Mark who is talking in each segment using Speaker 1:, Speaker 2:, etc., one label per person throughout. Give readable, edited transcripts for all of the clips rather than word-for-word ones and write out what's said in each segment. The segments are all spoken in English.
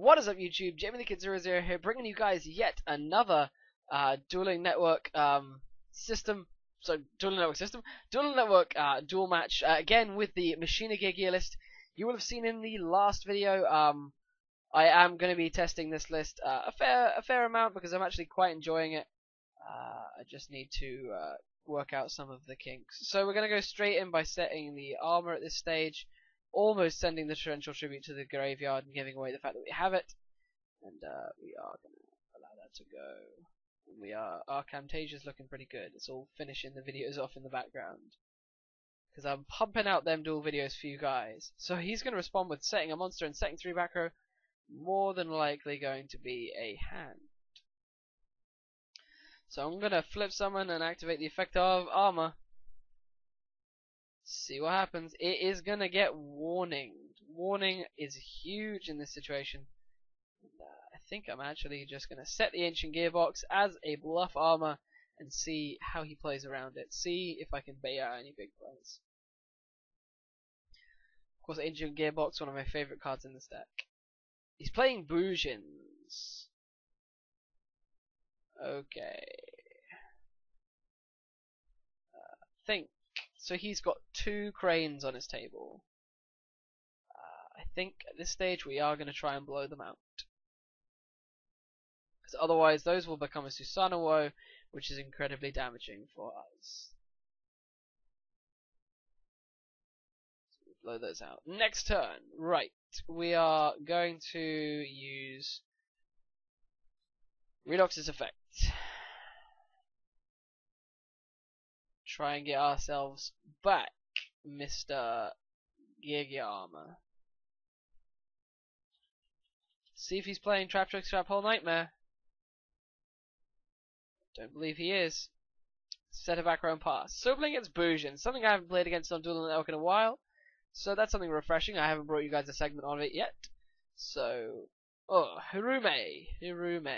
Speaker 1: What is up, YouTube? Jamie the Kid 00 here, bringing you guys yet another dueling network system. So dueling network duel match again with the Machina Geargia list. You will have seen in the last video. I am going to be testing this list a fair amount because I'm actually quite enjoying it. I just need to work out some of the kinks. So we're going to go straight in by setting the armor at this stage. Almost sending the torrential tribute to the graveyard and giving away the fact that we have it, and we are going to allow that to go. Our Camtasia's looking pretty good. It's all finishing the videos off in the background because I'm pumping out them duel videos for you guys. So he's going to respond with setting a monster and setting 3 back row. More than likely going to be a hand. So I'm going to flip summon and activate the effect of armor. See what happens. It is going to get warning. Warning is huge in this situation. I think I'm actually just going to set the Ancient Gearbox as a bluff armor and see how he plays around it. See if I can bait out any big plays. Of course, Ancient Gearbox, one of my favorite cards in this deck. He's playing Bujins. Okay. Think. So he's got 2 cranes on his table. I think at this stage we are going to try and blow them out. Because otherwise those will become a Susanoo, which is incredibly damaging for us. So we blow those out. Next turn. Right. We are going to use Redox's effect. Try and get ourselves back Mr. Geargia armor. See if he's playing Trap Trick Trap Hole Nightmare. Don't believe he is. Set a back row and pass. So playing against Bujin, something I haven't played against on Duel Network in a while. So that's something refreshing. I haven't brought you guys a segment on it yet. So, Hirume. Hirume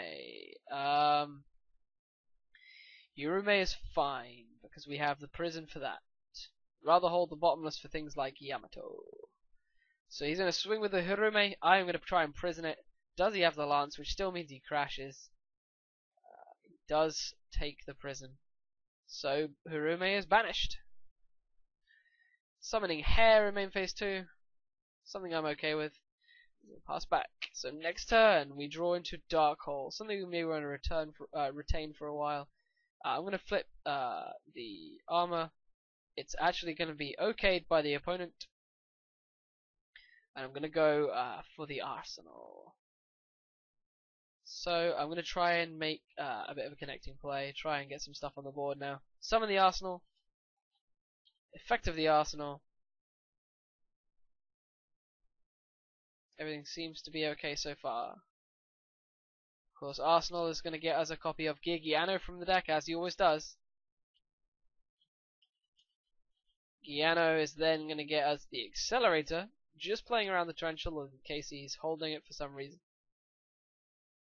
Speaker 1: is fine because we have the prison for that. Rather hold the bottomless for things like Yamato. So he's going to swing with the Hirume. I'm going to try and prison it. Does he have the lance, which still means he crashes? He does take the prison. So Hirume is banished. Summoning Hair in main phase 2. Something I'm okay with. Pass back. So next turn we draw into Dark Hole. Something we may want to retain for a while. I'm going to flip the armor. It's actually going to be okayed by the opponent. And I'm going to go for the arsenal. So I'm going to try and make a bit of a connecting play. Try and get some stuff on the board now. Summon the arsenal. Effect of the arsenal. Everything seems to be okay so far. Of course, Arsenal is going to get us a copy of Geargia from the deck, as he always does. Geargia is then going to get us the Accelerator, just playing around the torrential in case he's holding it for some reason.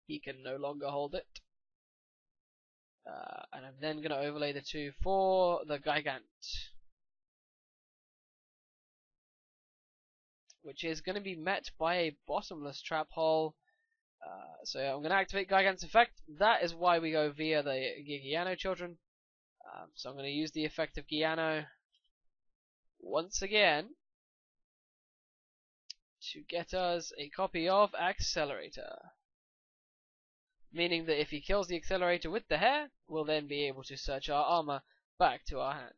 Speaker 1: He can no longer hold it. And I'm then going to overlay the 2 for the Gigant, which is going to be met by a bottomless trap hole. So I'm going to activate Gigant's effect. That is why we go via the Geargia children. So I'm going to use the effect of Geargia once again to get us a copy of Accelerator. Meaning that if he kills the Accelerator with the hair, we'll then be able to search our armor back to our hand.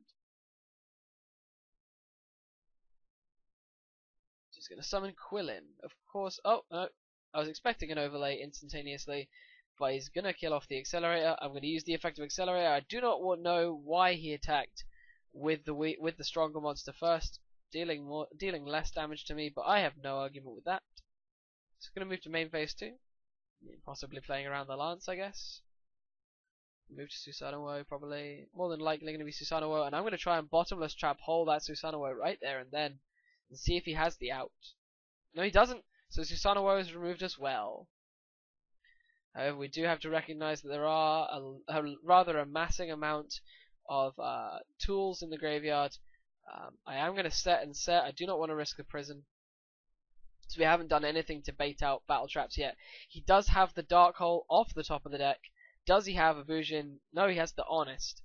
Speaker 1: Just going to summon Quillin. Of course. Oh, no. I was expecting an overlay instantaneously, but he's going to kill off the Accelerator. I'm going to use the effect of Accelerator. I do not know why he attacked with the stronger monster first, dealing less damage to me, but I have no argument with that. Just going to move to main phase 2. Possibly playing around the lance, I guess. Move to Susanoo, probably. More than likely going to be Susanoo, and I'm going to try and bottomless trap hole that Susanoo right there and then, and see if he has the out. No, he doesn't. So Susanoo is removed as well. However, we do have to recognize that there are a rather amassing amount of tools in the graveyard. I am going to set and set. I do not want to risk the prison. So we haven't done anything to bait out battle traps yet. He does have the dark hole off the top of the deck. Does he have a Bujin? No, he has the honest.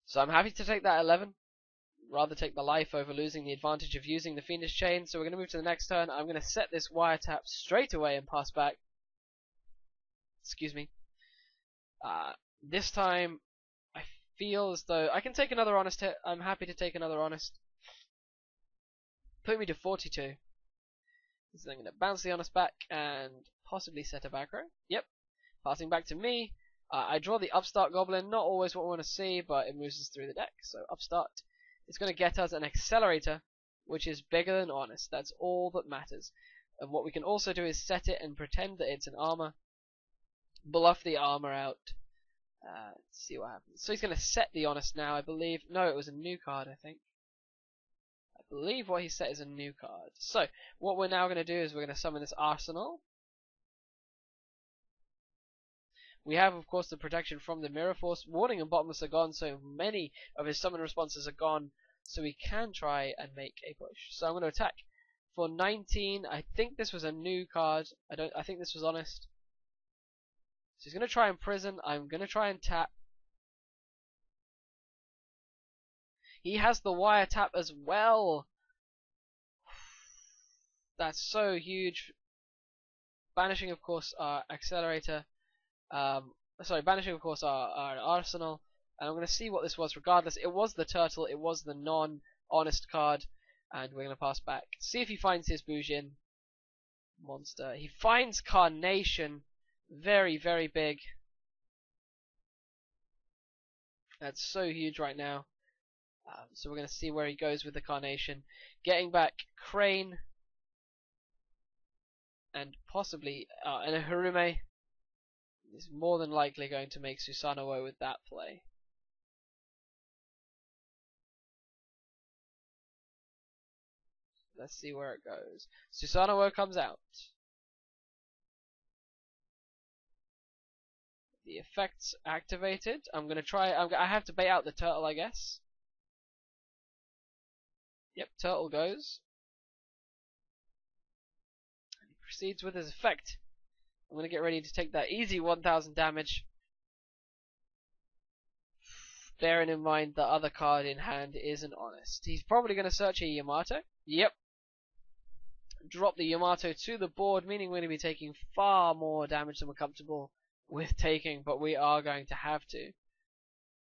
Speaker 1: So I'm happy to take that 11. Rather take the life over losing the advantage of using the Fiendish Chain. So we're going to move to the next turn. I'm going to set this wiretap straight away and pass back. Excuse me. This time, I feel as though I can take another honest hit. I'm happy to take another honest. Put me to 42. So I'm going to bounce the honest back and possibly set a back row. Yep. Passing back to me. I draw the upstart goblin. Not always what we want to see, but it moves us through the deck. So upstart. It's going to get us an accelerator, which is bigger than honest. That's all that matters. And what we can also do is set it and pretend that it's an armor. Bluff the armor out. Let's see what happens. So he's going to set the honest now, I believe. No, it was a new card, I think. I believe what he set is a new card. So what we're now going to do is we're going to summon this arsenal. We have, of course, the protection from the Mirror Force. Warning and Bottomless are gone, so many of his summon responses are gone. So we can try and make a push. So I'm going to attack for 19. I think this was a new card. I think this was honest. So he's going to try and prison. I'm going to try and tap. He has the wiretap as well. That's so huge. Banishing, of course, our accelerator. Banishing, of course, our arsenal. And I'm going to see what this was regardless. It was the turtle. It was the non-honest card. And we're going to pass back. See if he finds his Bujin monster. He finds Carnation. Very, very big. That's so huge right now. So we're going to see where he goes with the Carnation. Getting back Crane. And possibly and a Harume. Is more than likely going to make Susanoo with that play. Let's see where it goes. Susanoo comes out. The effects activated. I'm gonna try. I have to bait out the turtle, I guess. Yep, turtle goes. And he proceeds with his effect. I'm gonna get ready to take that easy 1000 damage. Bearing in mind the other card in hand isn't honest. He's probably gonna search a Yamato. Yep. Drop the Yamato to the board, meaning we're going to be taking far more damage than we're comfortable with taking, but we are going to have to.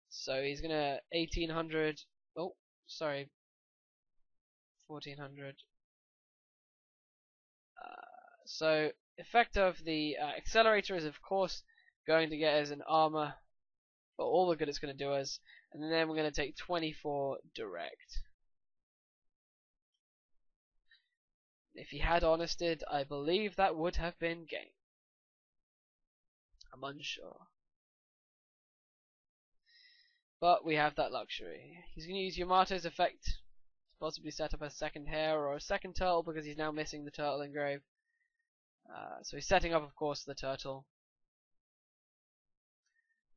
Speaker 1: So he's going to 1800. Oh, sorry. 1400. So effect of the accelerator is, of course, going to get us an armor for all the good it's going to do us. And then we're going to take 24 direct. If he had honested, I believe that would have been game. I'm unsure. But we have that luxury. He's going to use Yamato's effect to possibly set up a second hair or a second turtle because he's now missing the turtle engrave. So he's setting up, of course, the turtle.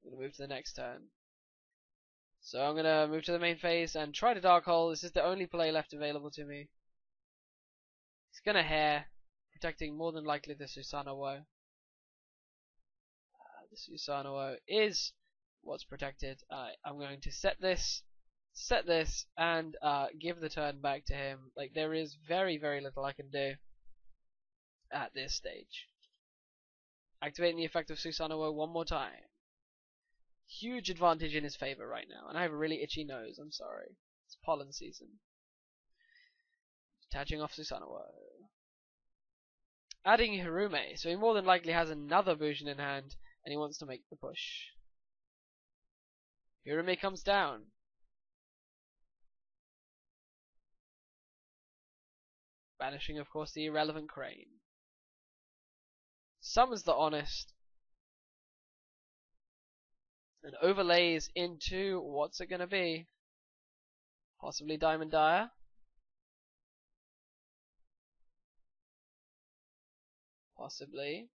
Speaker 1: I'm going to move to the next turn. So I'm going to move to the main phase and try to Dark Hole. This is the only play left available to me. He's going to hair, protecting more than likely the Susanoo. The Susanoo is what's protected. I'm going to set this, and give the turn back to him. Like, there is very, very little I can do at this stage. Activating the effect of Susanoo one more time. Huge advantage in his favor right now, and I have a really itchy nose. I'm sorry. It's pollen season. Detaching off Susanoo. Adding Harume, so he more than likely has another Bujin in hand, and he wants to make the push. Harume comes down. Banishing, of course, the irrelevant Crane. Summons the honest. And overlays into, what's it going to be? Possibly Diamond Dire. Possibly.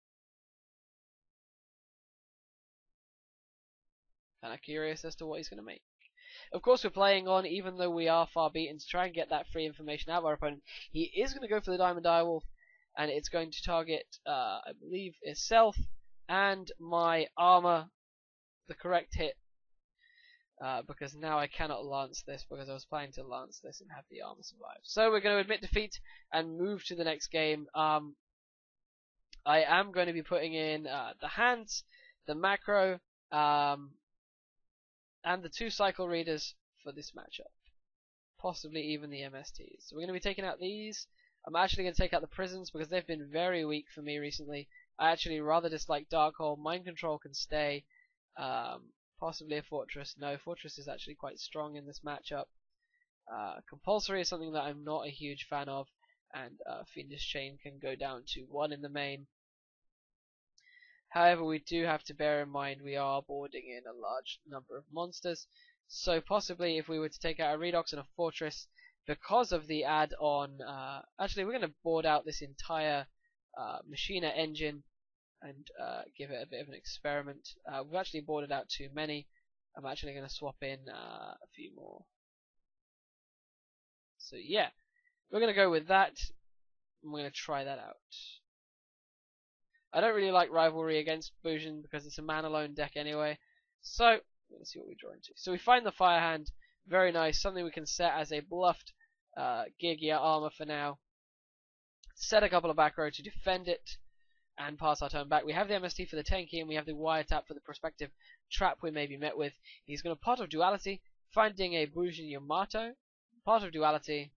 Speaker 1: Kind of curious as to what he's going to make. Of course, we're playing on, even though we are far beaten, to try and get that free information out of our opponent. He is going to go for the Diamond Direwolf, and it's going to target, I believe, itself and my armor, the correct hit. Because now I cannot lance this, because I was planning to lance this and have the armor survive. So we're going to admit defeat and move to the next game. I am going to be putting in the hands, the macro, and the 2 cycle readers for this matchup. Possibly even the MSTs. So we're going to be taking out these. I'm actually going to take out the prisons because they've been very weak for me recently. I actually rather dislike Darkhold. Mind Control can stay. Possibly a Fortress. No, Fortress is actually quite strong in this matchup. Compulsory is something that I'm not a huge fan of. And Fiendish Chain can go down to 1 in the main. However, we do have to bear in mind we are boarding in a large number of monsters. So possibly if we were to take out a Redox and a Fortress, because of the add-on, actually we're going to board out this entire Machina engine and give it a bit of an experiment. We've actually boarded out too many. I'm actually going to swap in a few more. So yeah, we're going to go with that. I'm going to try that out. I don't really like Rivalry against Bujin because it's a man-alone deck anyway. So, let's see what we draw into. So we find the Fire Hand. Very nice. Something we can set as a bluffed Geargia armor for now. Set a couple of back row to defend it and pass our turn back. We have the MST for the Tenki and we have the Wiretap for the prospective trap we may be met with. He's going to Pot of Duality, finding a Bujin Yamato, Pot of Duality,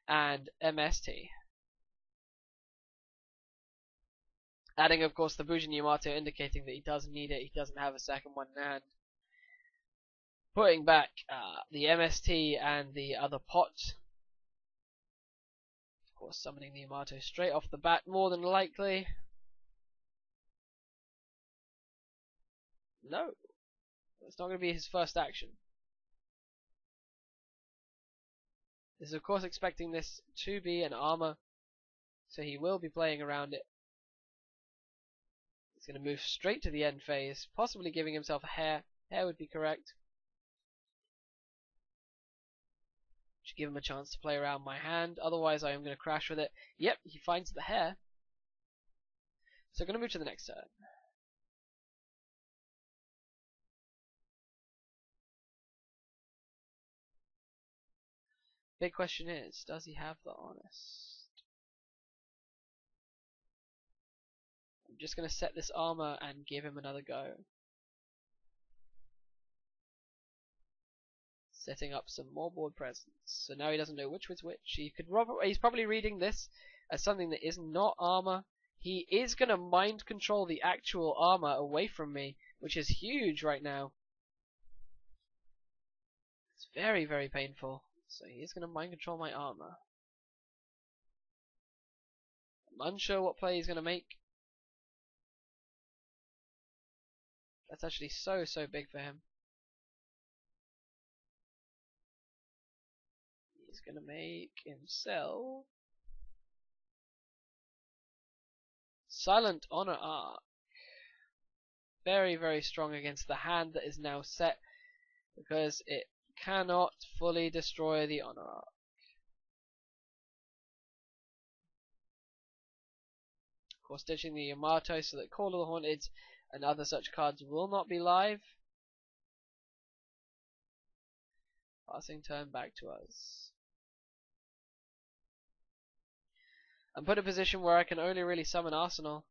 Speaker 1: and MST. Adding, of course, the Bujin Yamato, indicating that he doesn't need it. He doesn't have a second one in hand. Putting back the MST and the other pot. Of course, summoning the Yamato straight off the bat, more than likely. No. It's not going to be his first action. This is, of course, expecting this to be an armor. So he will be playing around it. He's going to move straight to the end phase, possibly giving himself a hair. Hair would be correct. Should give him a chance to play around my hand. Otherwise, I am going to crash with it. Yep, he finds the hair. So I'm going to move to the next turn. Big question is, does he have the Honest? I'm just going to set this armor and give him another go. Setting up some more board presence. So now he doesn't know which was which. He's probably reading this as something that is not armor. He is going to mind control the actual armor away from me, which is huge right now. It's very, very painful. So he is going to mind control my armor. I'm unsure what play he's going to make. That's actually so big for him. He's going to make himself Silent Honor Arc. Very, very strong against the hand that is now set, because it cannot fully destroy the Honor Arc. Of course, ditching the Yamato so that Call of the Haunted and other such cards will not be live. Passing turn back to us. I'm put in a position where I can only really summon Arsenal,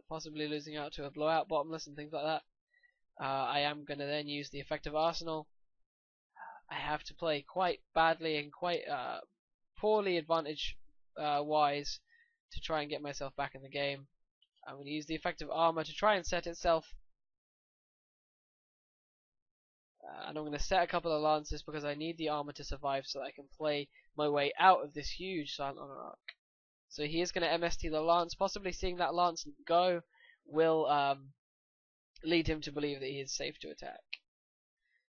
Speaker 1: possibly losing out to a blowout bottomless and things like that. I am going to then use the effective Arsenal. I have to play quite badly and quite poorly advantage wise to try and get myself back in the game. I'm going to use the effective armor to try and set itself. And I'm going to set a couple of lances because I need the armor to survive so that I can play my way out of this huge Silent Honor arc. So he is going to MST the lance. Possibly seeing that lance go will lead him to believe that he is safe to attack.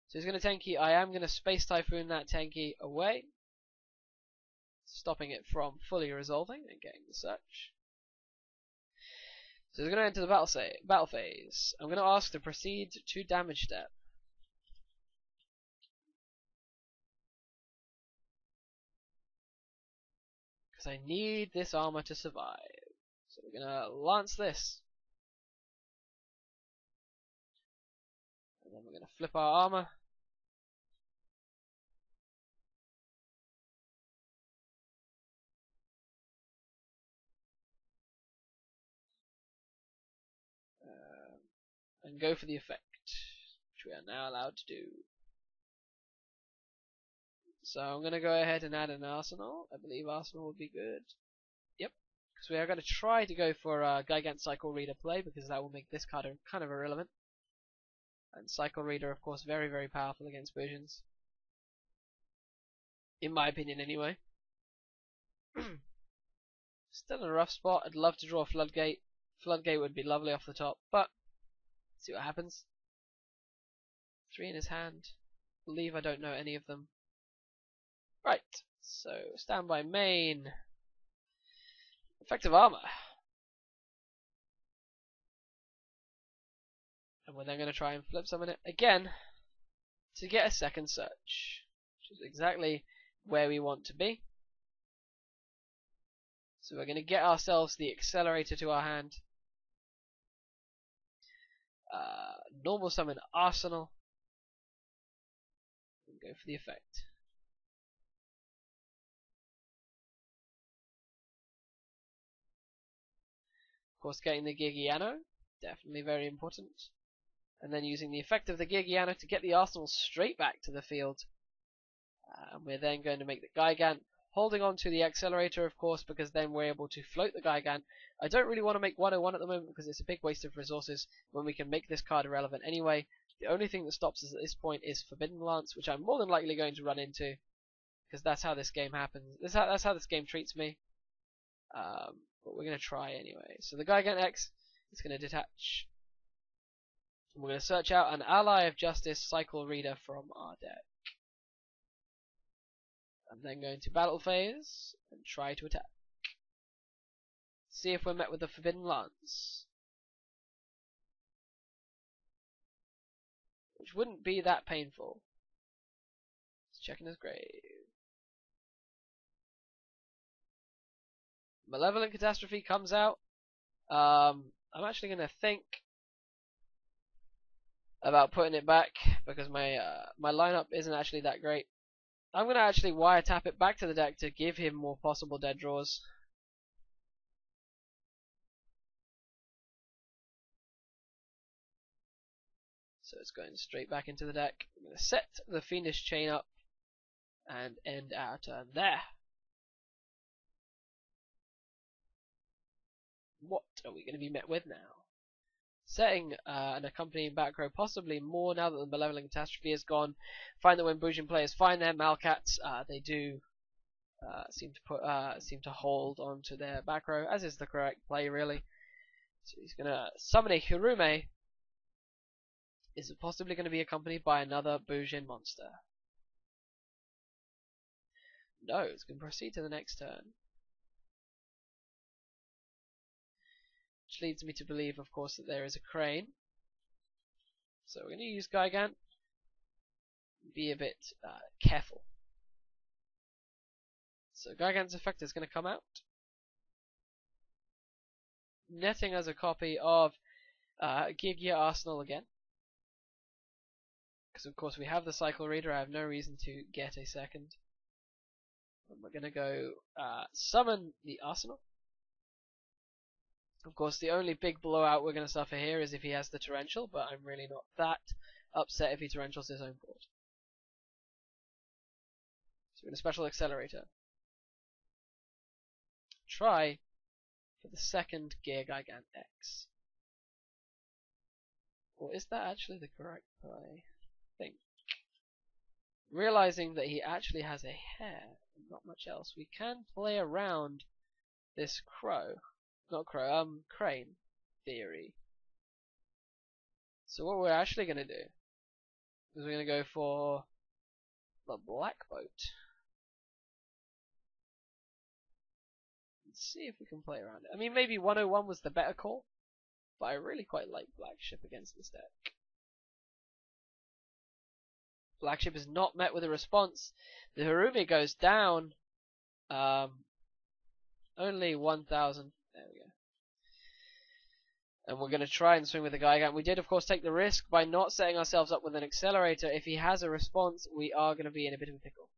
Speaker 1: So he's going to Tenki. I am going to Space Typhoon that Tenki away, stopping it from fully resolving and getting the search. So he's going to enter the battle phase. I'm going to ask to proceed to damage step. because I need this armor to survive. So we're gonna lance this, and then we're gonna flip our armor. And go for the effect, which we are now allowed to do. So I'm going to go ahead and add an arsenal. I believe arsenal would be good. Yep, because we are going to try to go for Gigant Cycle Reader play, because that will make this card kind of irrelevant. And Cycle Reader, of course, very, very powerful against Bujins. In my opinion, anyway. Still in a rough spot. I'd love to draw a Floodgate. Floodgate would be lovely off the top, but see what happens. 3 in his hand. I believe I don't know any of them. Right, so standby main. Effective armor. And we're then going to try and flip summon it again to get a second search, which is exactly where we want to be. So we're going to get ourselves the accelerator to our hand. Normal summon arsenal. And go for the effect. Of course, getting the Geargia, definitely very important. And then using the effect of the Geargia to get the arsenal straight back to the field. And we're then going to make the Gigant, holding on to the accelerator, of course, because then we're able to float the Gigant. I don't really want to make 101 at the moment because it's a big waste of resources when we can make this card irrelevant anyway. The only thing that stops us at this point is Forbidden Lance, which I'm more than likely going to run into, because that's how this game happens. That's how this game treats me. But we're going to try anyway. So the Gigant X is going to detach. And we're going to search out an Ally of Justice Cycle Reader from our deck. I'm then going to battle phase and try to attack. See if we're met with the Forbidden Lance, which wouldn't be that painful. Let's check in his grave. Malevolent Catastrophe comes out. I'm actually going to think about putting it back because my lineup isn't actually that great. I'm going to actually wiretap it back to the deck to give him more possible dead draws. So it's going straight back into the deck. I'm going to set the Fiendish Chain up and end our turn there. What are we going to be met with now? Setting an accompanying back row, possibly more now that the Malevolent Catastrophe is gone. Find that when Bujin players find their Malcats, they do seem to hold on to their back row, as is the correct play, really. So he's going to summon a Hirume. Is it possibly going to be accompanied by another Bujin monster? No, it's going to proceed to the next turn. Which leads me to believe, of course, that there is a crane. So we're going to use Gigant. Be a bit careful. So Gigant's effect is going to come out. Netting as a copy of Geargia Arsenal again. Because of course we have the Cycle Reader, I have no reason to get a second. And we're going to go summon the Arsenal. Of course, the only big blowout we're going to suffer here is if he has the Torrential, but I'm really not that upset if he Torrentials his own board. So we're going to Special Accelerator. Try for the second Gear Gigant X. Or is that actually the correct play? I think. Realizing that he actually has a hair and not much else, we can play around this crane theory. So what we're actually going to do is we're going to go for the Black Boat. Let's see if we can play around it. I mean, maybe 101 was the better call, but I really quite like Black Ship against this deck. Black Ship is not met with a response. The Hirume goes down. Only 1,000. There we go. And we're going to try and swing with the Gigant. We did, of course, take the risk by not setting ourselves up with an accelerator. If he has a response, we are going to be in a bit of a pickle.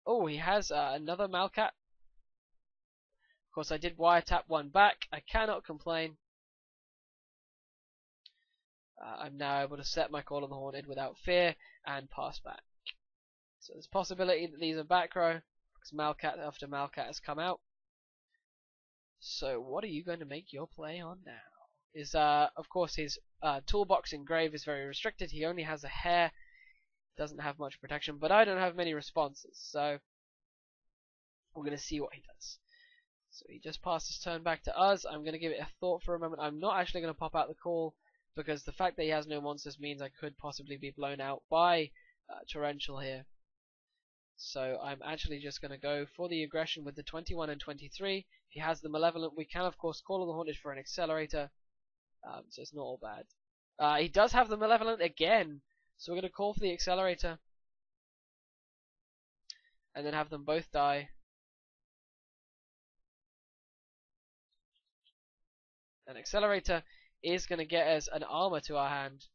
Speaker 1: Oh, he has another Malcat. Of course, I did wiretap one back. I cannot complain. I'm now able to set my Call of the Haunted without fear and pass back. So there's a possibility that these are back row, because Malcat after Malcat has come out. So what are you going to make your play on now? Is of course his toolbox in Grave is very restricted. He only has a hair, doesn't have much protection, but I don't have many responses, so we're going to see what he does. So he just passed his turn back to us. I'm going to give it a thought for a moment. I'm not actually going to pop out the call, because the fact that he has no monsters means I could possibly be blown out by Torrential here. So I'm actually just going to go for the aggression with the 21 and 23. If he has the Malevolent, we can of course call on the Haunted for an accelerator. So it's not all bad. He does have the Malevolent again, so we're going to call for the accelerator. And then have them both die. An accelerator is going to get us an armor to our hand.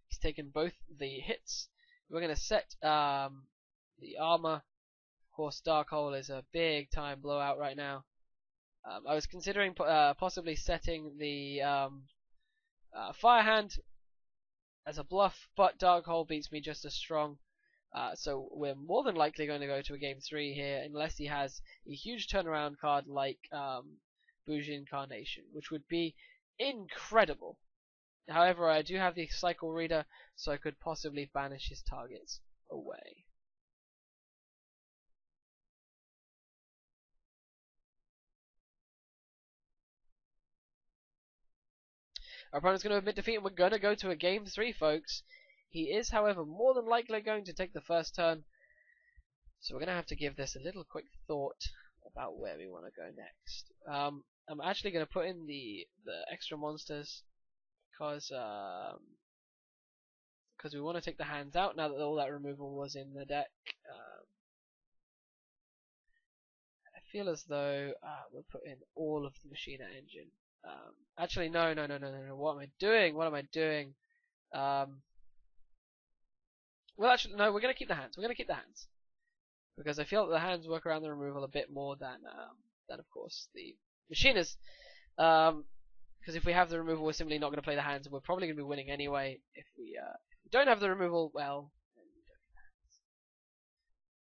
Speaker 1: He's taken both the hits. We're going to set the armor. Of course, Dark Hole is a big time blowout right now. I was considering possibly setting the Fire Hand as a bluff, but Dark Hole beats me just as strong. So we're more than likely going to go to a game 3 here, unless he has a huge turnaround card like Bujin Carnation, which would be incredible. However, I do have the Cycle Reader, so I could possibly banish his targets away. Our opponent's going to admit defeat, and we're going to go to a game 3, folks. He is, however, more than likely going to take the first turn, so we're going to have to give this a little quick thought about where we want to go next. I'm actually going to put in the extra monsters because we want to take the hands out now that all that removal was in the deck. I feel as though we'll put in all of the Machina engine. Actually, no. What am I doing? What am I doing? Well, actually, no. We're going to keep the hands. We're going to keep the hands because I feel that the hands work around the removal a bit more than of course the Machinas. Because if we have the removal, we're simply not going to play the hands, and we're probably going to be winning anyway. If we don't have the removal, well, then we don't get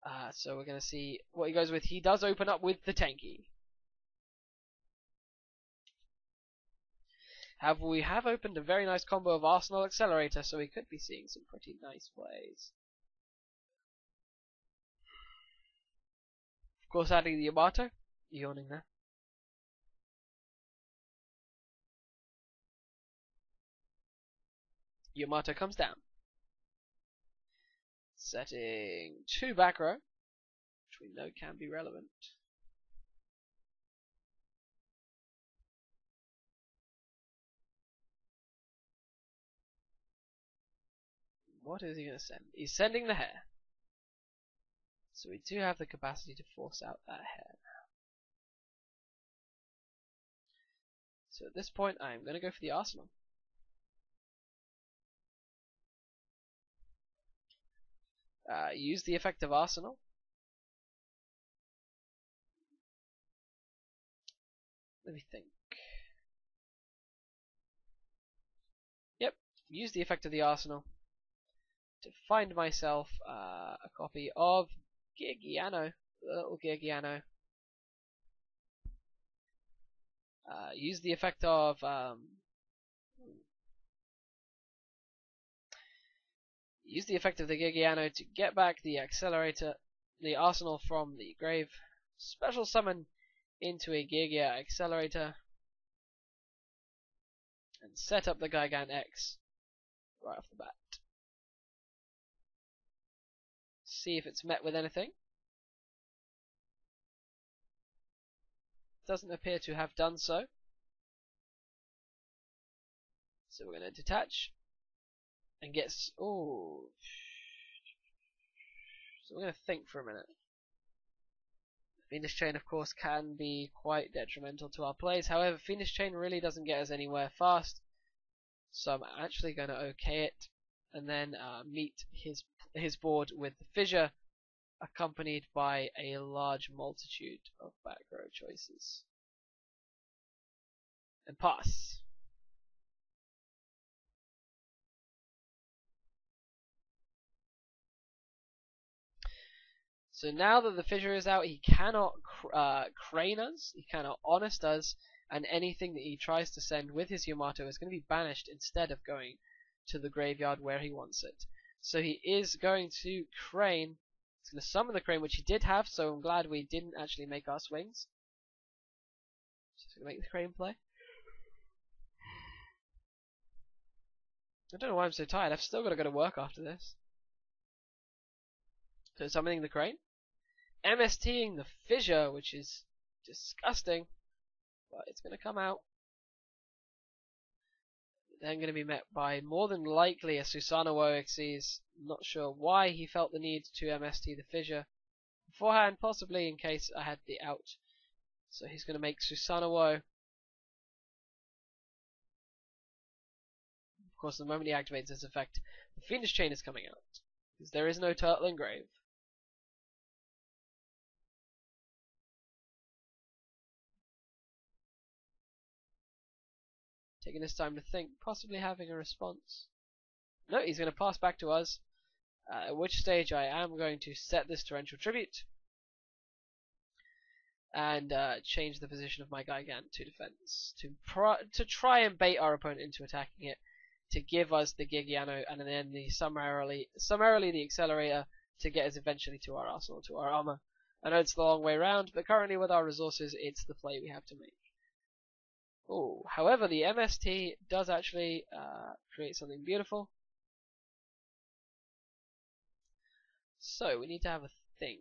Speaker 1: the hands. So we're going to see what he goes with. He does open up with the Tanky. We have opened a very nice combo of Arsenal Accelerator, so we could be seeing some pretty nice plays. Of course, adding the Yamato. Yawning there. Yamato comes down. Setting 2 back row, which we know can be relevant. What is he going to send? He's sending the hair. So we do have the capacity to force out that hair now. So at this point, I'm going to go for the Arsenal. Use the effect of Arsenal. Let me think. Yep, use the effect of the Arsenal to find myself a copy of Geargia, the little Geargia. Use the effect of the Geargia to get back the accelerator, the Arsenal from the grave. Special summon into a Geargia accelerator and set up the Gigant X right off the bat. See if it's met with anything. Doesn't appear to have done so. So we're going to detach and get. Oh. So we're going to think for a minute. Phoenix Chain, of course, can be quite detrimental to our plays. However, Phoenix Chain really doesn't get us anywhere fast, so I'm actually going to OK it, and then meet his board with the Fissure, accompanied by a large multitude of back row choices. And pass. So now that the Fissure is out, he cannot crane us, he cannot honest us, and anything that he tries to send with his Yamato is going to be banished instead of going to the graveyard where he wants it. So he is going to crane. He's going to summon the crane, which he did have, so I'm glad we didn't actually make our swings. Just going to make the crane play. I don't know why I'm so tired. I've still got to go to work after this. So summoning the crane. MSTing the Fissure, which is disgusting, but it's going to come out. Then going to be met by more than likely a Susanoo Xyz. Not sure why he felt the need to MST the Fissure beforehand, possibly in case I had the out. So he's going to make Susanoo. Of course, the moment he activates this effect, the Phoenix Chain is coming out, because there is no turtle in grave. Taking his time to think, possibly having a response. No, he's going to pass back to us, at which stage I am going to set this Torrential Tribute and change the position of my Gigant to defense to try and bait our opponent into attacking it, to give us the Geargia and then the summarily the Accelerator to get us eventually to our arsenal, to our armor. I know it's the long way around, but currently with our resources, it's the play we have to make. Oh, however, the MST does actually create something beautiful. So we need to have a think.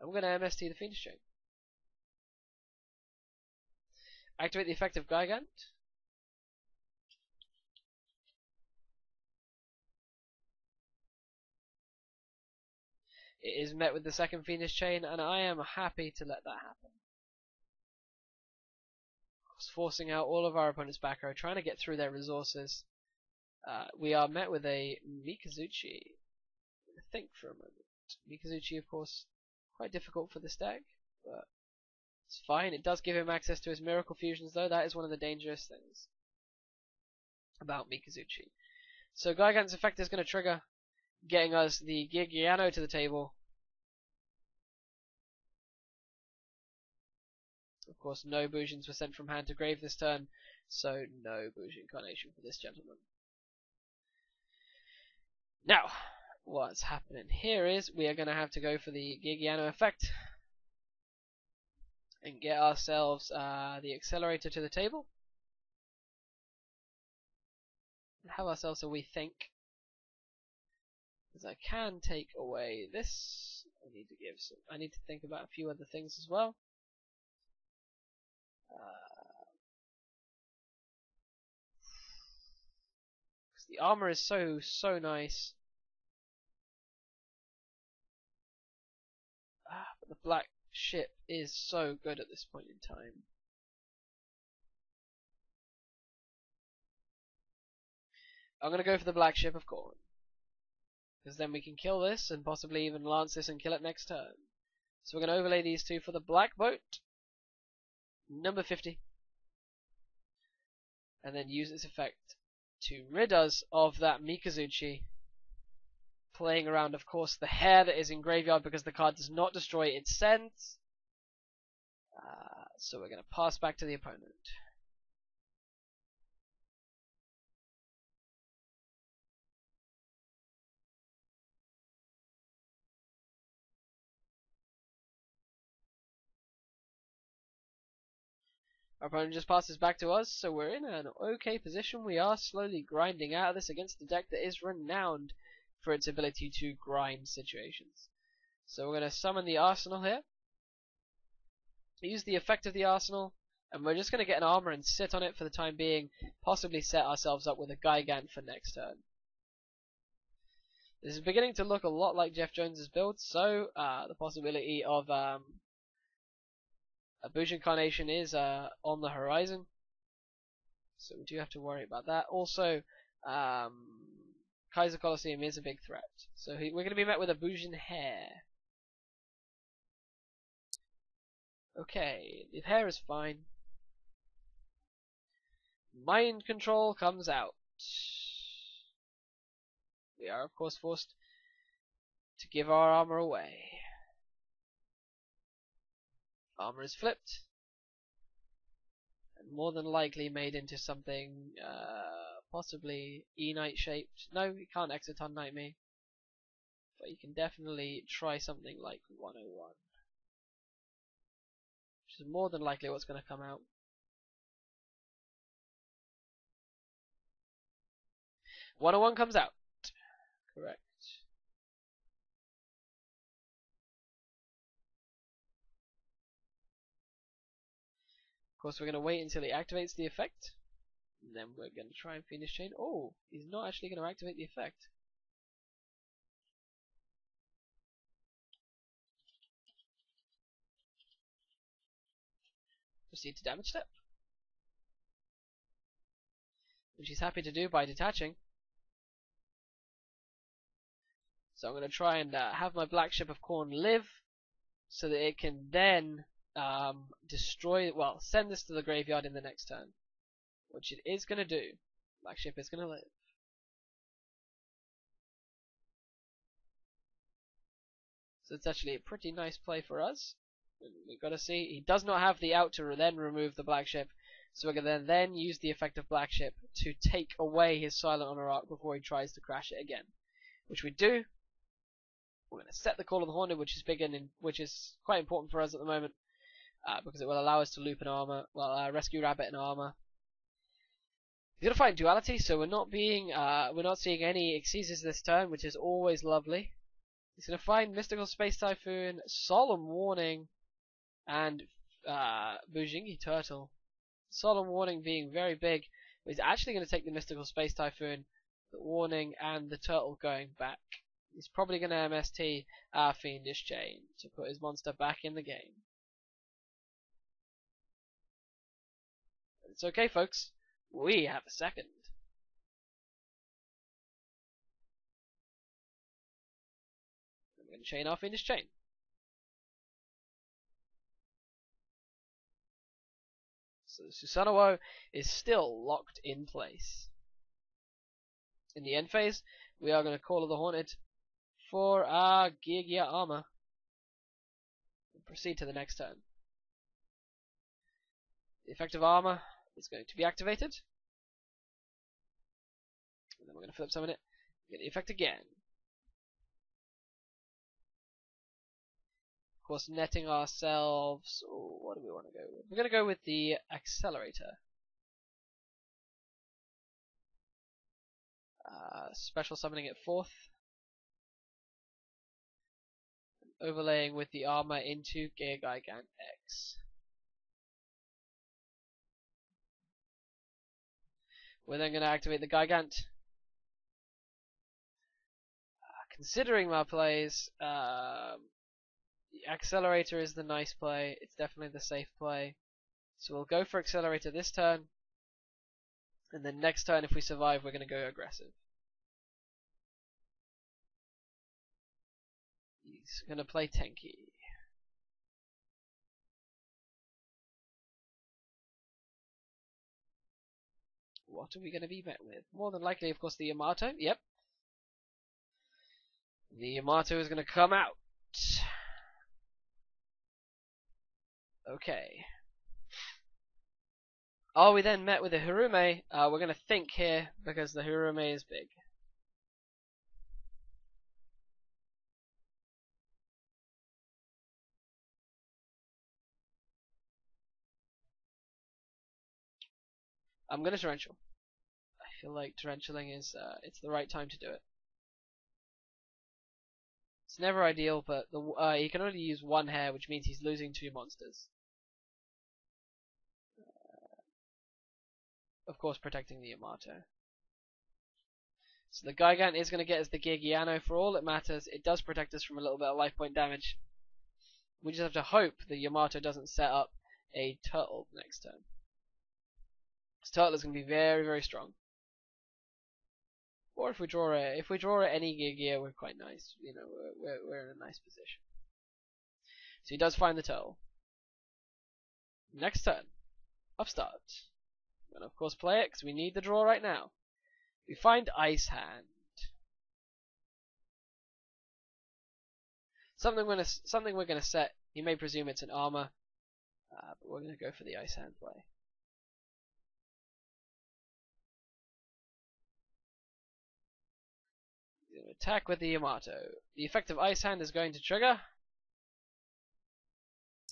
Speaker 1: I'm going to MST the Phoenix Chain. Activate the effect of Gigant. It is met with the second Phoenix Chain, and I am happy to let that happen. Forcing out all of our opponent's back row, trying to get through their resources. We are met with a Mikazuchi. Think for a moment. Mikazuchi, of course, quite difficult for this deck, but it's fine. It does give him access to his Miracle Fusions, though. That is one of the dangerous things about Mikazuchi. So Gigant's effect is going to trigger, getting us the Geargia to the table. Of course, no Bujins were sent from hand to grave this turn, so no Bujin incarnation for this gentleman. Now, what's happening here is we are going to have to go for the Geargia effect and get ourselves the Accelerator to the table. And have ourselves a wee think. Because I can take away this. I need to think about a few other things as well. Because the armor is so nice. But the black ship is so good at this point in time. I'm going to go for the black ship of Corn. Because then we can kill this and possibly even lance this and kill it next turn. So we're going to overlay these two for the black boat. Number 50. And then use its effect to rid us of that Mikazuchi. Playing around, of course, the hair that is in graveyard because the card does not destroy, it sends. So we're going to pass back to the opponent. Our opponent just passes back to us, so we're in an okay position. We are slowly grinding out of this against a deck that is renowned for its ability to grind situations. So we're going to summon the Arsenal here. Use the effect of the Arsenal, and we're just going to get an armor and sit on it for the time being, possibly set ourselves up with a Gigant for next turn. This is beginning to look a lot like Jeff Jones's build, so the possibility of a Bujin Carnation is on the horizon. So we do have to worry about that. Also, Kaiser Colosseum is a big threat. So we're going to be met with a Bujin Hair. Okay, the hair is fine. Mind control comes out. We are, of course, forced to give our armor away. Armor is flipped. And more than likely made into something possibly E-Knight shaped. No, you can't Exciton Knight me. But you can definitely try something like 101. Which is more than likely what's going to come out. 101 comes out. Correct. Of course, we're going to wait until he activates the effect. And then we're going to try and finish chain. Oh, he's not actually going to activate the effect. Proceed to damage step. Which he's happy to do by detaching. So I'm going to try and have my Black Ship of Corn live, so that it can then destroy, well, send this to the graveyard in the next turn. Which it is going to do. Black Ship is going to live. So it's actually a pretty nice play for us. We've got to see, he does not have the out to then remove the Black Ship. So we're going to then use the effect of Black Ship to take away his Silent Honor Arc before he tries to crash it again. Which we do. We're going to set the Call of the Haunted, which is big and which is quite important for us at the moment, because it will allow us to loop an armor, well, rescue Rabbit and armor. He's going to fight Duality, so we're not seeing any Exceeders this turn, which is always lovely. He's going to find Mystical Space Typhoon, Solemn Warning, and Bujingi Turtle. Solemn Warning being very big, but he's actually going to take the Mystical Space Typhoon, the Warning, and the Turtle going back. He's probably going to MST Fiendish Chain to put his monster back in the game. It's okay, folks. We have a second. I'm going to chain our Fiendish Chain. So Susanoo is still locked in place. In the end phase, we are going to Call of the Haunted for our Geargia armor. And proceed to the next turn. The effective armor is going to be activated. And then we're going to flip summon it. Get the effect again. Of course, netting ourselves. Oh, what do we want to go with? We're going to go with the Accelerator. Special summoning it 4th. Overlaying with the armor into Gigant X. We're then going to activate the Gigant. Considering my plays, the Accelerator is the nice play. It's definitely the safe play. So we'll go for Accelerator this turn. And then next turn, if we survive, we're going to go aggressive. He's going to play Tenki. What are we going to be met with? More than likely, of course, the Yamato. Yep. The Yamato is going to come out. Okay. Are we then met with a Hirume? We're going to think here, because the Hirume is big. I'm going to Torrential. I feel like Torrentialing is it's the right time to do it. It's never ideal, but he can only use one hair, which means he's losing 2 monsters. Of course, protecting the Yamato. So the Gigant is going to get us the Geargia. For all it matters, it does protect us from a little bit of life point damage. We just have to hope that Yamato doesn't set up a turtle next turn. This turtle is going to be very, very strong. Or if we draw any Geargia, we're quite nice. You know, we're in a nice position. So he does find the turtle. Next turn, upstart. And of course play it because we need the draw right now. We find Ice Hand. Something we're gonna set. You may presume it's an armor, but we're gonna go for the Ice Hand play. We're gonna attack with the Yamato. The effect of Ice Hand is going to trigger,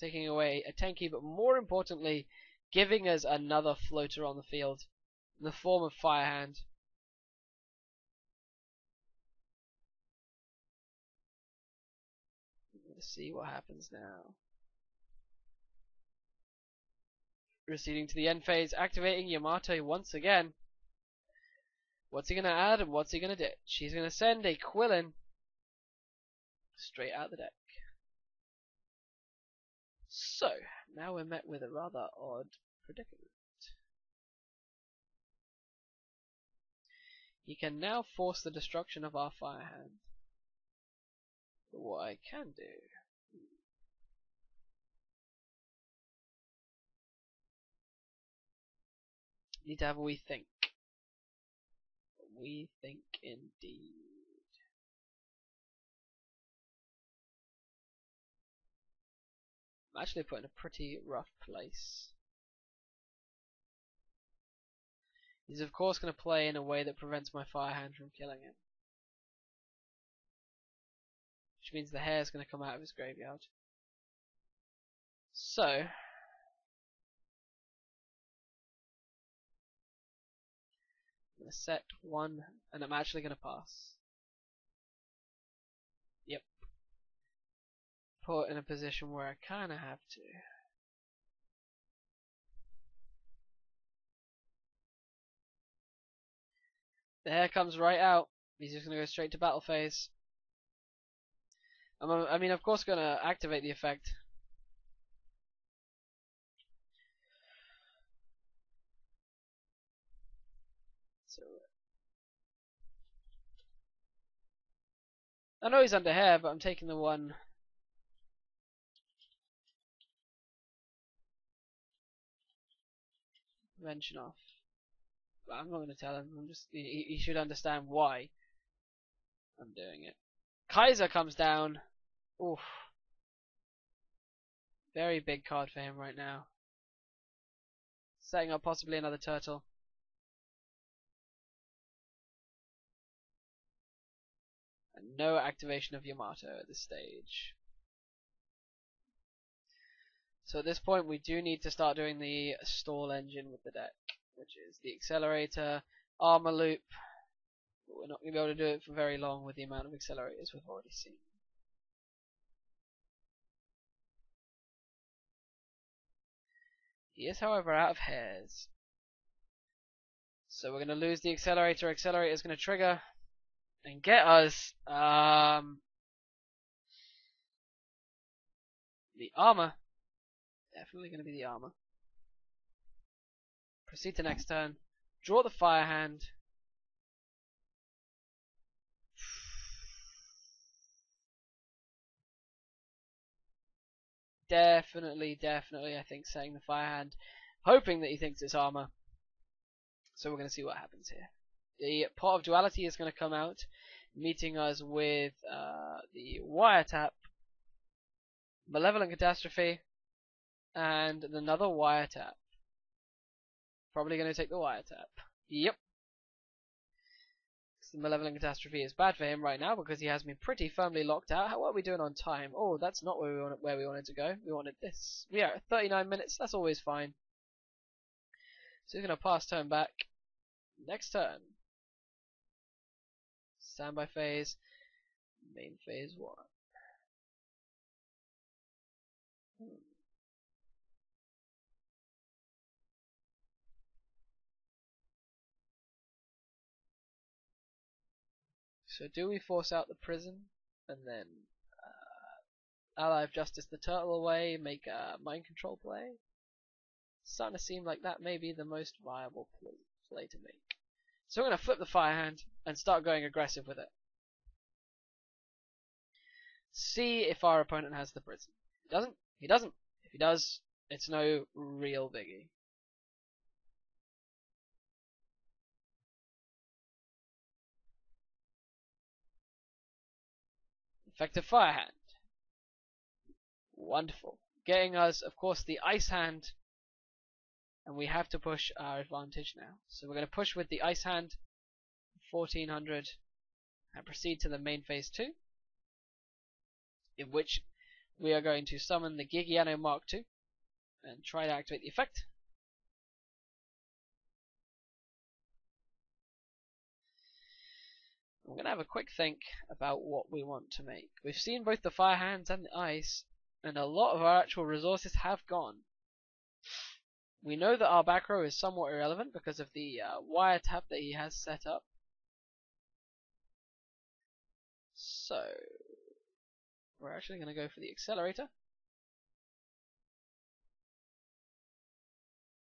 Speaker 1: taking away a Tenki, but more importantly, giving us another floater on the field in the form of Fire Hand. Let's see what happens now. Proceeding to the end phase, activating Yamato once again. What's he going to add and what's he going to ditch? He's going to send a Quillin straight out the deck. So, now we're met with a rather odd predicament. He can now force the destruction of our Fire Hand. But what I can do... Need to have a wee think. We think indeed. I'm actually put in a pretty rough place. He's of course going to play in a way that prevents my Fire Hand from killing him. Which means the hair is going to come out of his graveyard. So, I'm going to set one, and I'm actually going to pass. Yep. Put in a position where I kind of have to. The hair comes right out. He's just going to go straight to battle phase. I mean, of course, going to activate the effect. So, I know he's under hair, but I'm taking the one. Mention off. But I'm not going to tell him. I'm just he should understand why I'm doing it. Kaiser comes down. Oof. Very big card for him right now. Setting up possibly another turtle. And no activation of Yamato at this stage. So at this point we do need to start doing the stall engine with the deck, which is the accelerator, armor loop. But we're not going to be able to do it for very long with the amount of accelerators we've already seen. He is, however, out of hairs. So we're going to lose the accelerator. Accelerator is going to trigger and get us the armor. Definitely going to be the armor. Proceed to next turn. Draw the Fire Hand. Definitely, I think setting the Fire Hand, hoping that he thinks it's armor. So we're going to see what happens here. The Pot of Duality is going to come out, meeting us with the Wiretap, Malevolent Catastrophe, and another Wiretap. Probably going to take the Wiretap. Yep. The Malevolent Catastrophe is bad for him right now because he has me pretty firmly locked out. What are we doing on time? Oh, that's not where we wanted to go. We wanted this. We are at 39 minutes. That's always fine. So he's going to pass turn back. Next turn. Standby phase. Main phase 1. So do we force out the prison and then Ally of Justice the turtle away, make a mind control play? Starting to seem like that may be the most viable play to make. So we're going to flip the fire hand and start going aggressive with it. See if our opponent has the prison. He doesn't. He doesn't. If he does, it's no real biggie. Effective fire hand. Wonderful. Getting us, of course, the ice hand. And we have to push our advantage now. So we're going to push with the ice hand. 1400. And proceed to the main phase 2. In which we are going to summon the Geargia Mark II. And try to activate the effect. We're going to have a quick think about what we want to make. We've seen both the fire hands and the ice, and a lot of our actual resources have gone. We know that our back row is somewhat irrelevant because of the wiretap that he has set up. So, we're actually going to go for the accelerator.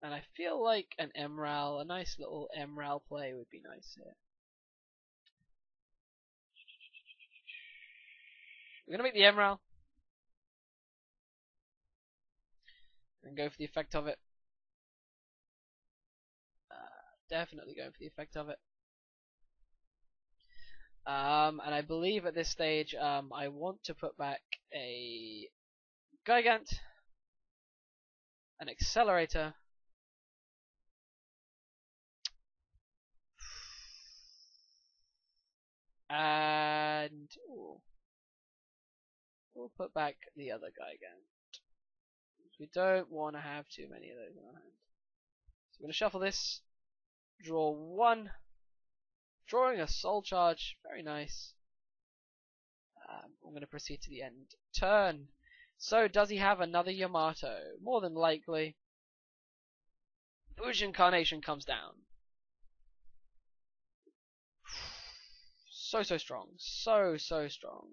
Speaker 1: And I feel like an MRAL, a nice little MRAL play would be nice here. We're going to make the MRAL. And go for the effect of it. Definitely going for the effect of it. And I believe at this stage I want to put back a Gigant, an accelerator, and we'll put back the other Gigant. We don't want to have too many of those in our hand. So we're going to shuffle this, draw one, drawing a soul charge, very nice. I'm going to proceed to the end turn. So does he have another Yamato? More than likely. Bujin Carnation comes down. So strong. So strong.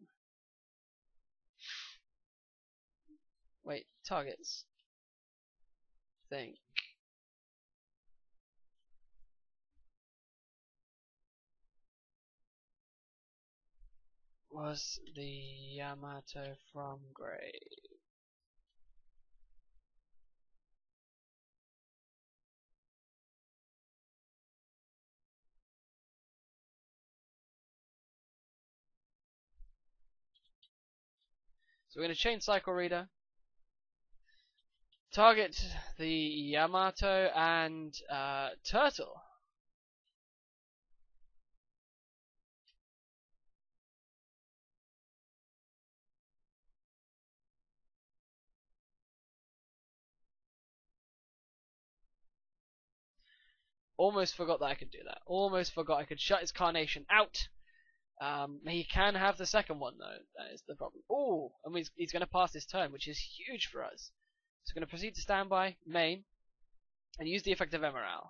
Speaker 1: Wait, targets. Think. Was the Yamato from grave? So we're going to chain cycle reader. Target the Yamato and turtle. Almost forgot that I could do that. Almost forgot I could shut his Carnation out. He can have the second one though. That is the problem. Oh, and he's going to pass this turn, which is huge for us. So we're going to proceed to standby, main, and use the effect of Emerald.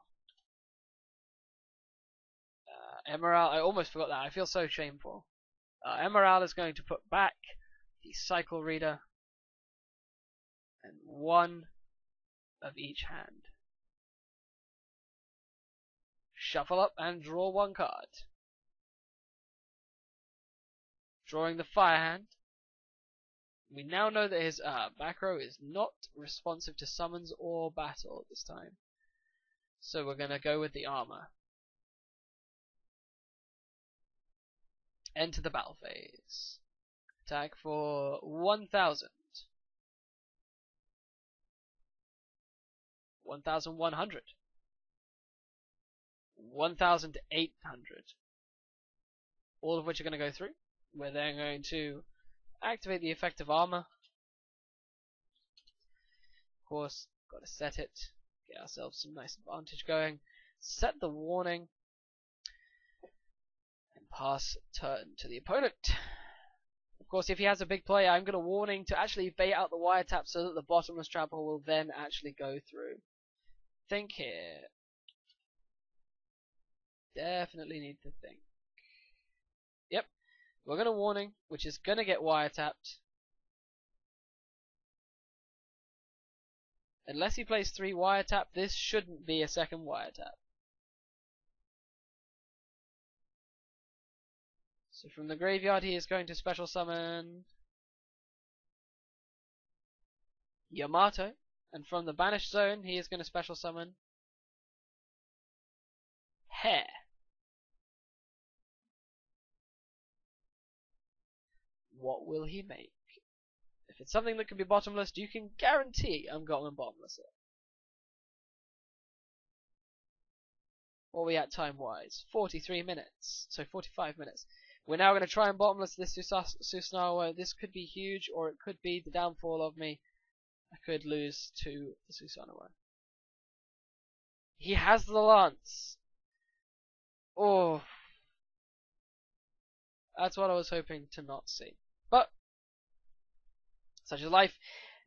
Speaker 1: Emerald, I almost forgot that. I feel so shameful. Emerald is going to put back the cycle reader and one of each hand. Shuffle up and draw one card. Drawing the fire hand. We now know that his back row is not responsive to summons or battle at this time. So we're going to go with the armor. Enter the battle phase. Attack for 1,000. 1,100. 1,800. All of which are going to go through. We're then going to activate the effect of armor. Of course, got to set it. Get ourselves some nice advantage going. Set the warning. And pass turn to the opponent. Of course, if he has a big play, I'm going to warning to actually bait out the wiretap so that the bottomless trap hole will then actually go through. Think here. Definitely need to think. We're going to warning, which is going to get wiretapped. Unless he plays 3 wiretap, this shouldn't be a second wiretap. So from the graveyard he is going to special summon Yamato. And from the banished zone he is going to special summon Hare. What will he make? If it's something that can be bottomless, you can guarantee I'm going to bottomless it. What are we at time-wise? 43 minutes. So 45 minutes. We're now going to try and bottomless this Susanoo. This could be huge, or it could be the downfall of me. I could lose to the Susanoo. He has the lance. Oh. That's what I was hoping to not see. But, such is life.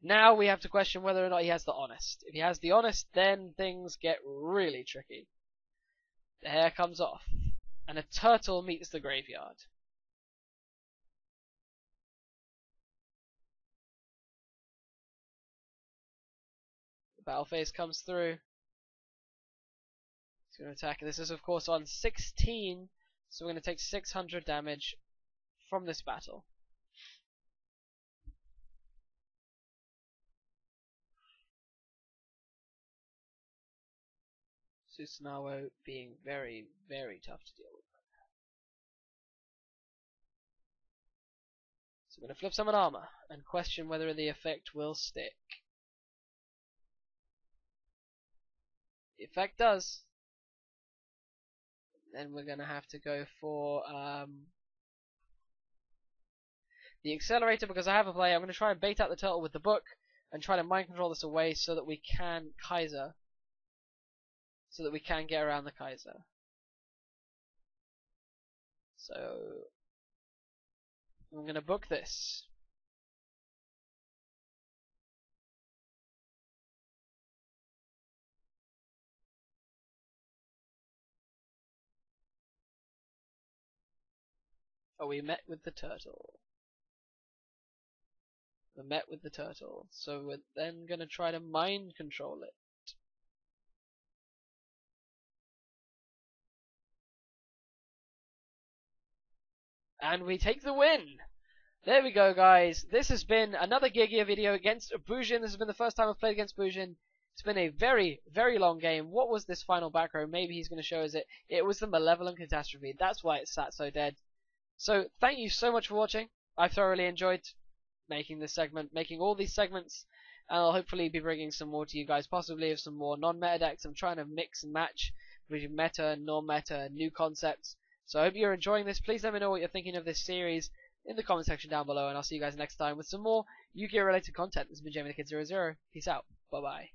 Speaker 1: Now we have to question whether or not he has the honest. If he has the honest, then things get really tricky. The hair comes off, and a turtle meets the graveyard. The battle phase comes through. He's going to attack. This is, of course, on 16, so we're going to take 600 damage from this battle. Susanoo being very, very tough to deal with. So we're going to flip summon armor and question whether the effect will stick. The effect does. Then we're going to have to go for the accelerator, because I have a play. I'm going to try and bait out the turtle with the book and try to mind control this away so that we can Kaiser. So that we can get around the Kaiser. So I'm going to book this. Oh, we met with the turtle. We met with the turtle. So we're then going to try to mind control it. And we take the win! There we go, guys. This has been another Geargia video against Bujin. This has been the first time I've played against Bujin. It's been a very, very long game. What was this final back row? Maybe he's going to show us it. It was the Malevolent Catastrophe. That's why it sat so dead. So, thank you so much for watching. I thoroughly enjoyed making this segment, making all these segments. And I'll hopefully be bringing some more to you guys, possibly of some more non-meta decks. I'm trying to mix and match between meta and non-meta, new concepts. So I hope you're enjoying this. Please let me know what you're thinking of this series in the comment section down below, and I'll see you guys next time with some more Yu-Gi-Oh related content. This has been Jamie the Kid 00. Peace out. Bye bye.